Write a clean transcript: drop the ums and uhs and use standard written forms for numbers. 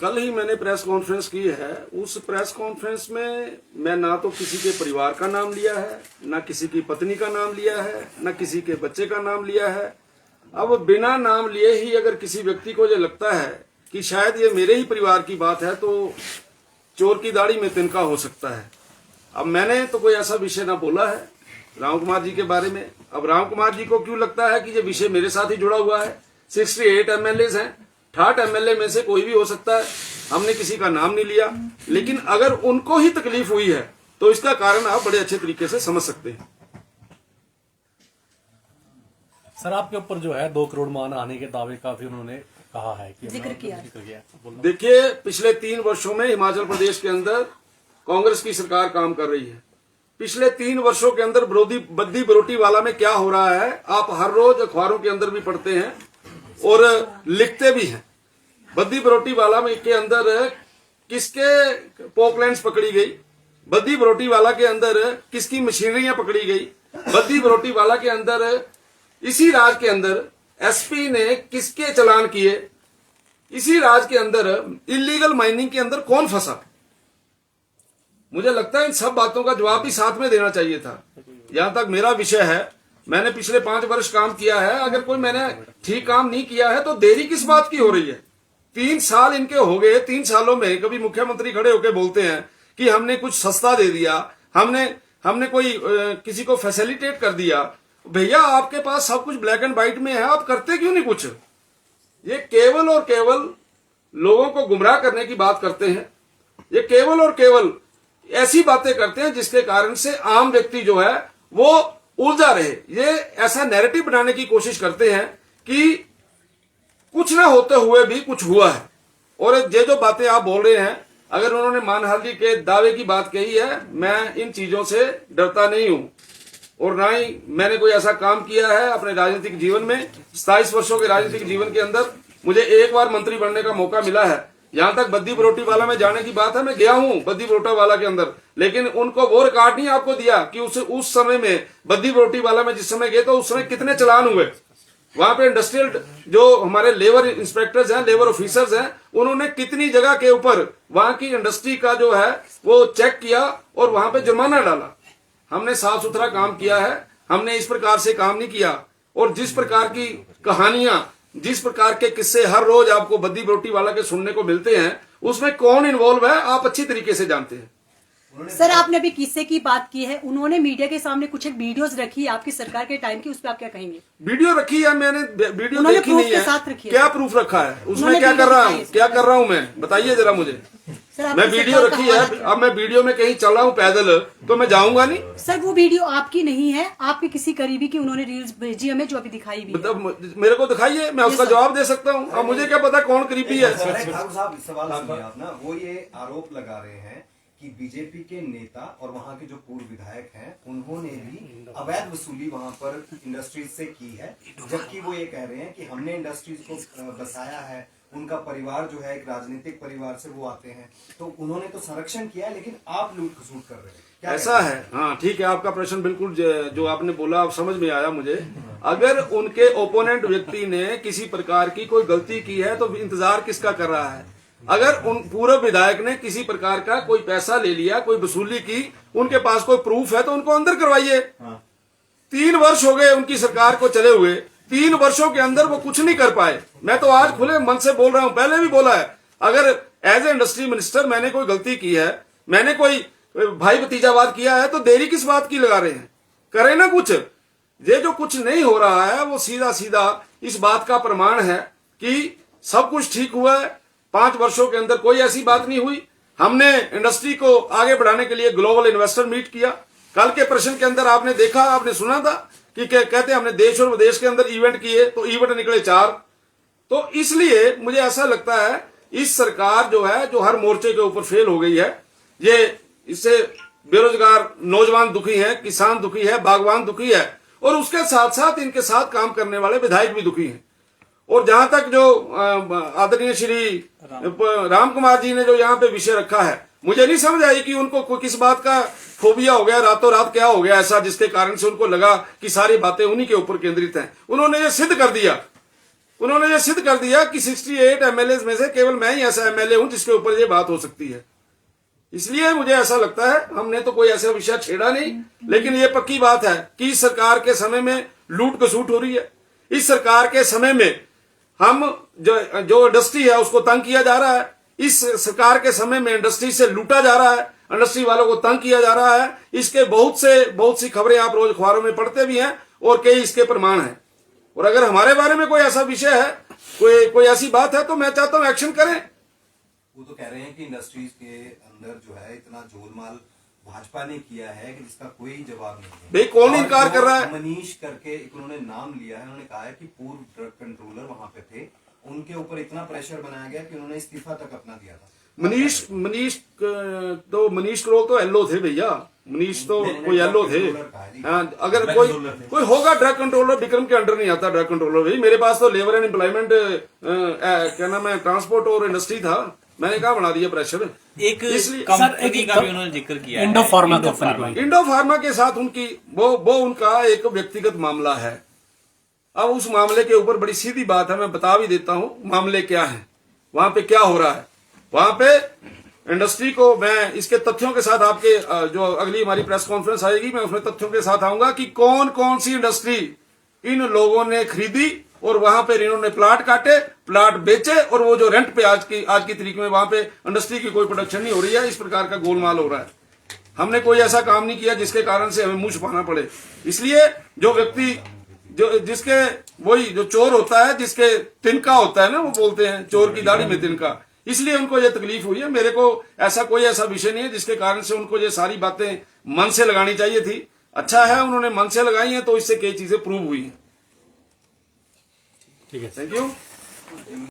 कल ही मैंने press conference की है। उस प्रेस कॉन्फ्रेंस में मैं ना तो किसी के परिवार का नाम लिया है, ना किसी की पत्नी का नाम लिया है, ना किसी के बच्चे का नाम लिया है। अब बिना नाम लिए ही अगर किसी व्यक्ति को ये लगता है कि शायद ये मेरे ही परिवार की बात है तो चोर की दाढ़ी में तिनका हो सकता है। अब मैंने तो कोई ऐसा विषय ना बोला है राम कुमार जी के बारे में। अब राम कुमार जी को क्यों लगता है कि ये विषय मेरे साथ ही जुड़ा हुआ है? 68 एमएलए हैं, 68 एमएलए में से कोई भी हो सकता है। हमने किसी का नाम नहीं लिया, लेकिन अगर उनको ही तकलीफ हुई है तो इसका कारण आप बड़े अच्छे तरीके से समझ सकते हैं। सर, आपके ऊपर जो है 2 करोड़ मान आने के दावे का भी उन्होंने कहा है कि जिक्र किया। देखिए, पिछले 3 वर्षों में हिमाचल प्रदेश के अंदर कांग्रेस की सरकार काम कर रही है। पिछले 3 वर्षों के अंदर बद्दी बरोटी वाला में क्या हो रहा है आप हर रोज अखबारों के अंदर भी पढ़ते हैं और लिखते भी हैं। बद्दी बरोटी वाला में के अंदर किसके पोकलैंड्स पकड़ी गई, बद्दी बरोटी वाला के अंदर किसकी मशीनरियां पकड़ी गई, बद्दी बरोटी वाला के अंदर इसी राज्य के अंदर एसपी ने किसके चालान किए, इसी राज्य के अंदर इलीगल माइनिंग के अंदर कौन फंसा। मुझे लगता है इन सब बातों का जवाब भी साथ में देना चाहिए था। यहां तक मेरा विषय है, मैंने पिछले 5 वर्ष काम किया है। अगर कोई मैंने ठीक काम नहीं किया है तो देरी किस बात की हो रही है? 3 साल इनके हो गए। 3 सालों में कभी मुख्यमंत्री खड़े होकर बोलते हैं कि हमने कुछ सस्ता दे दिया, हमने कोई किसी को फैसिलिटेट कर दिया। भैया, आपके पास सब कुछ ब्लैक एंड व्हाइट में है, आप करते क्यों नहीं कुछ? ये केवल और केवल लोगों को गुमराह करने की बात करते हैं। ये केवल और केवल ऐसी बातें करते हैं जिसके कारण से आम व्यक्ति जो है वो उलझा रहे। ये ऐसा नैरेटिव बनाने की कोशिश करते हैं कि कुछ ना होते हुए भी कुछ हुआ है। और ये जो बातें आप बोल रहे हैं, अगर उन्होंने मानहानि के दावे की बात कही है, मैं इन चीजों से डरता नहीं हूं और ना ही मैंने कोई ऐसा काम किया है अपने राजनीतिक जीवन में। 27 वर्षों के राजनीतिक जीवन के अंदर मुझे एक बार मंत्री बनने का मौका मिला है। यहां तक बद्दी बरोटी वाला में जाने की बात है, मैं गया हूं बद्दी बरोटा वाला के अंदर, लेकिन उनको वो रिकॉर्ड नहीं आपको दिया कि उस समय में बद्दी बरोटी वाला में जिस समय गए तो उस समय कितने चलान हुए। वहां पे इंडस्ट्रियल जो हमारे लेबर इंस्पेक्टर्स हैं, लेबर ऑफिसर्स हैं, उन्होंने कितनी जगह के ऊपर वहां की इंडस्ट्री का जो है वो चेक किया और वहां पे जुर्माना डाला। हमने साफ सुथरा काम किया है, हमने इस प्रकार से काम नहीं किया। और जिस प्रकार की कहानियां, जिस प्रकार के किस्से हर रोज आपको बद्दी बरोटी वाला के सुनने को मिलते हैं, उसमें कौन इन्वॉल्व है आप अच्छी तरीके से जानते हैं। सर, आपने अभी किस्से की बात की है, उन्होंने मीडिया के सामने कुछ एक वीडियोस रखी है आपकी सरकार के टाइम की, उस पर आप क्या कहेंगे? वीडियो रखी है, मैंने वीडियो देखी नहीं है। साथ रखी है। क्या प्रूफ रखा है उसमें? क्या कर रहा हूँ मैं, बताइए जरा मुझे। मैं वीडियो रखी है, अब मैं वीडियो में कहीं चल रहा हूँ पैदल तो मैं जाऊंगा नहीं। सर, वो वीडियो आपकी नहीं है, आपके किसी करीबी की उन्होंने रील्स भेजी हमें जो अभी दिखाई भी है। मतलब मेरे को दिखाइए, मैं उसका जवाब दे सकता हूँ। अब मुझे क्या पता कौन करीबी है। साहब, सवाल सुनिए आप ना, वो ये आरोप लगा रहे हैं कि बीजेपी के नेता और वहां के जो पूर्व विधायक हैं उन्होंने भी अवैध वसूली वहां पर इंडस्ट्रीज से की है, जबकि वो ये कह रहे हैं कि हमने इंडस्ट्रीज को बसाया है, उनका परिवार जो है एक राजनीतिक परिवार से वो आते हैं, तो उन्होंने तो संरक्षण किया है, लेकिन आप लूट खसूट कर रहे हैं। ऐसा है? हाँ, ठीक है, आपका प्रश्न बिल्कुल जो आपने बोला आप समझ में आया मुझे। अगर उनके ओपोनेंट व्यक्ति ने किसी प्रकार की कोई गलती की है तो इंतजार किसका कर रहा है? अगर उन पूर्व विधायक ने किसी प्रकार का कोई पैसा ले लिया, कोई वसूली की, उनके पास कोई प्रूफ है तो उनको अंदर करवाइए। 3 वर्ष हो गए उनकी सरकार को चले हुए, 3 वर्षों के अंदर वो कुछ नहीं कर पाए। मैं तो आज खुले मन से बोल रहा हूं, पहले भी बोला है, अगर एज ए इंडस्ट्री मिनिस्टर मैंने कोई गलती की है, मैंने कोई भाई भतीजावाद किया है तो देरी किस बात की लगा रहे हैं? करें ना कुछ। ये जो कुछ नहीं हो रहा है वो सीधा सीधा इस बात का प्रमाण है कि सब कुछ ठीक हुआ है। 5 वर्षों के अंदर कोई ऐसी बात नहीं हुई। हमने इंडस्ट्री को आगे बढ़ाने के लिए ग्लोबल इन्वेस्टर मीट किया। कल के प्रश्न के अंदर आपने देखा, आपने सुना था कि कहते हैं हमने देश और विदेश के अंदर इवेंट किए तो इवेंट निकले 4। तो इसलिए मुझे ऐसा लगता है इस सरकार जो है जो हर मोर्चे के ऊपर फेल हो गई है। ये इससे बेरोजगार नौजवान दुखी है, किसान दुखी है, बागवान दुखी है और उसके साथ साथ इनके साथ काम करने वाले विधायक भी दुखी हैं। और जहां तक जो आदरणीय श्री राम कुमार जी ने जो यहाँ पे विषय रखा है, मुझे नहीं समझ आई कि उनको किस बात का फोबिया हो गया, रातों रात क्या हो गया ऐसा जिसके कारण से उनको लगा कि सारी बातें उन्हीं के ऊपर केंद्रित हैं। उन्होंने ये सिद्ध कर दिया उन्होंने ये सिद्ध कर दिया कि 68 एमएलए में से केवल मैं ही ऐसा एमएलए हूं जिसके ऊपर ये बात हो सकती है। इसलिए मुझे ऐसा लगता है हमने तो कोई ऐसा विषय छेड़ा नहीं, लेकिन ये पक्की बात है कि इस सरकार के समय में लूट खसूट हो रही है। इस सरकार के समय में हम जो इंडस्ट्री है उसको तंग किया जा रहा है। इस सरकार के समय में इंडस्ट्री से लूटा जा रहा है, इंडस्ट्री वालों को तंग किया जा रहा है। इसके बहुत सी खबरें आप रोज अखबारों में पढ़ते भी हैं और कई इसके प्रमाण हैं। और अगर हमारे बारे में कोई ऐसा विषय है, कोई ऐसी बात है, तो मैं चाहता हूं एक्शन करें। वो तो कह रहे हैं कि इंडस्ट्रीज के अंदर जो है इतना गोलमाल भाजपा ने किया है कि जिसका कोई जवाब नहीं है। भाई कौन और इनकार जो कर रहा है? मनीष करके एक उन्होंने नाम लिया है, उन्होंने कहा है कि पूर्व ड्रग कंट्रोलर वहां पे थे, उनके ऊपर इतना प्रेशर बनाया गया कि उन्होंने इस्तीफा तक अपना दिया था। मनीष करोल तो एलओ थे भैया। मनीष तो कोई एलओ थे। हाँ, अगर कोई होगा ड्रग कंट्रोलर, विक्रम के अंडर नहीं आता ड्रग कंट्रोलर। भाई मेरे पास तो लेबर एंड एम्प्लॉयमेंट क्या नाम है, ट्रांसपोर्ट और इंडस्ट्री था। मैंने कहा बना दिया प्रेशर। एक इसलिए कंपनी का भी उन्होंने जिक्र किया है, Indo pharma company. Indo pharma के साथ उनकी वो उनका एक व्यक्तिगत मामला है। अब उस मामले के ऊपर बड़ी सीधी बात है, मैं बता भी देता हूं मामले क्या है, वहां पे क्या हो रहा है। वहां पे इंडस्ट्री को मैं इसके तथ्यों के साथ आपके जो अगली हमारी प्रेस कॉन्फ्रेंस आएगी मैं उसमें तथ्यों के साथ आऊंगा कि कौन कौन सी इंडस्ट्री इन लोगों ने खरीदी और वहां पे इन्होंने प्लाट काटे, प्लाट बेचे, और वो जो रेंट पे आज की तारीख में वहां पे इंडस्ट्री की कोई प्रोडक्शन नहीं हो रही है। इस प्रकार का गोलमाल हो रहा है। हमने कोई ऐसा काम नहीं किया जिसके कारण से हमें मुंह छुपाना पड़े। इसलिए जो व्यक्ति जिसके वही जो चोर होता है, जिसके तिनका होता है ना, वो बोलते हैं चोर की दाढ़ी में तिनका, इसलिए उनको ये तकलीफ हुई है। मेरे को कोई ऐसा विषय नहीं है जिसके कारण से उनको ये सारी बातें मन से लगानी चाहिए थी। अच्छा है उन्होंने मन से लगाई हैं, तो इससे कई चीजें प्रूव हुई हैं। ठीक है, थैंक यू।